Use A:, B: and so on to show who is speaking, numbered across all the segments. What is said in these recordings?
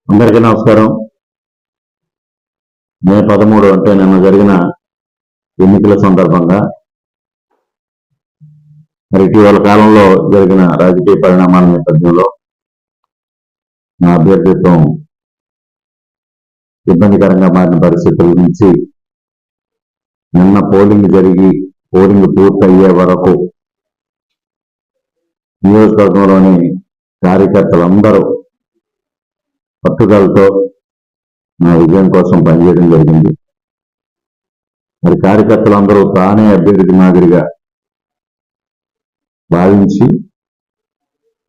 A: అందరికీ నమస్కారం. మే 13 అంటే నిన్న జరిగిన ఎన్నికల సందర్భంగా మరి ఇటీవల కాలంలో జరిగిన రాజకీయ పరిణామాల నేపథ్యంలో నా అభ్యర్థిత్వం ఇబ్బందికరంగా మారిన పరిస్థితుల నుంచి నిన్న పోలింగ్ పూర్తయ్యే వరకు నియోజకవర్గంలోని కార్యకర్తలందరూ పట్టుదలతో నా విజయం కోసం పనిచేయడం జరిగింది. మరి కార్యకర్తలందరూ తానే అభ్యర్థి మాదిరిగా భావించి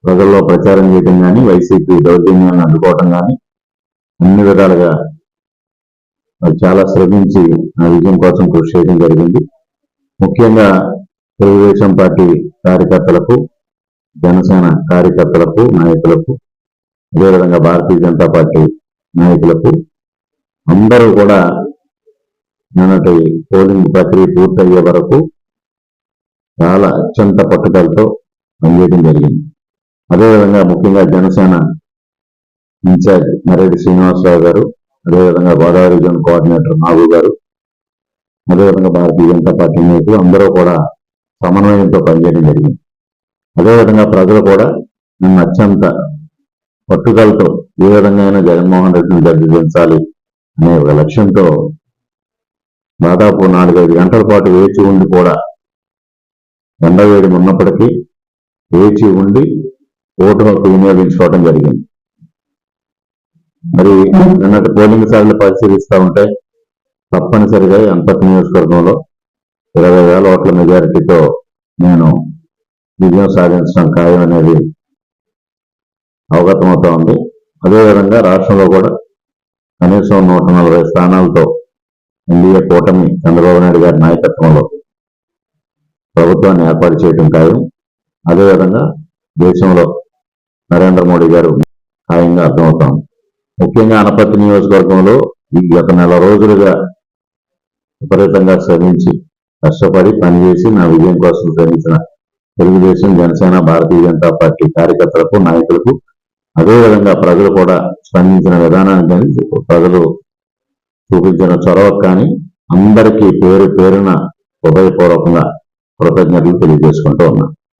A: ప్రజల్లో ప్రచారం చేయడం కానీ, వైసీపీ దౌర్జన్యాన్ని అడ్డుకోవడం కానీ అన్ని విధాలుగా చాలా శ్రమించి నా విజయం కోసం కృషి చేయడం జరిగింది. ముఖ్యంగా తెలుగుదేశం పార్టీ కార్యకర్తలకు, జనసేన కార్యకర్తలకు, నాయకులకు, అదేవిధంగా భారతీయ జనతా పార్టీ నాయకులకు అందరూ కూడా నిన్నటి పోలింగ్ ప్రక్రియ పూర్తయ్యే వరకు చాలా అత్యంత పట్టుదలతో పనిచేయడం జరిగింది. అదేవిధంగా ముఖ్యంగా జనసేన ఇన్ఛార్జ్ మర్రెడ్డి శ్రీనివాసరావు గారు, అదేవిధంగా గోదావరి జోన్ కోఆర్డినేటర్ నాగు గారు, అదేవిధంగా భారతీయ జనతా పార్టీ నాయకులు అందరూ కూడా సమన్వయంతో పనిచేయడం జరిగింది. అదేవిధంగా ప్రజలు కూడా నన్ను అత్యంత పట్టుదలతో ఏ విధంగా అయినా జగన్మోహన్ రెడ్డిని గద్దెదించాలి అనే ఒక లక్ష్యంతో దాదాపు 4-5 గంటల పాటు వేచి ఉండి కూడా ఎండవేడి ఉన్నప్పటికీ వేచి ఉండి ఓటు హక్కు వినియోగించుకోవడం జరిగింది. మరి నిన్నటి పోలింగ్ సార్లు పరిశీలిస్తూ ఉంటే తప్పనిసరిగా అంతటి నియోజకవర్గంలో 20,000 ఓట్ల మెజారిటీతో నేను విజయం సాధించడం ఖాయం అనేది అవగతమవుతా ఉంది. అదేవిధంగా రాష్ట్రంలో కూడా కనీసం 140 స్థానాలతో ఎన్డీఏ కూటమి చంద్రబాబు నాయుడు గారి నాయకత్వంలో ప్రభుత్వాన్ని ఏర్పాటు చేయడం ఖాయం. అదేవిధంగా దేశంలో నరేంద్ర మోడీ గారు ఖాయంగా అర్థమవుతాం. ముఖ్యంగా అనపర్తి నియోజకవర్గంలో ఈ గత నెల రోజులుగా విపరీతంగా శ్రమించి కష్టపడి పనిచేసి నా విజయం కోసం శ్రమించిన తెలుగుదేశం, జనసేన, భారతీయ జనతా పార్టీ కార్యకర్తలకు, నాయకులకు, అదేవిధంగా ప్రజలు కూడా స్పందించిన విధానానికి కానీ, ప్రజలు చూపించిన చొరవ కానీ అందరికీ పేరు పేరున హృదయపూర్వకంగా కృతజ్ఞతలు తెలియజేసుకుంటూ ఉన్నా.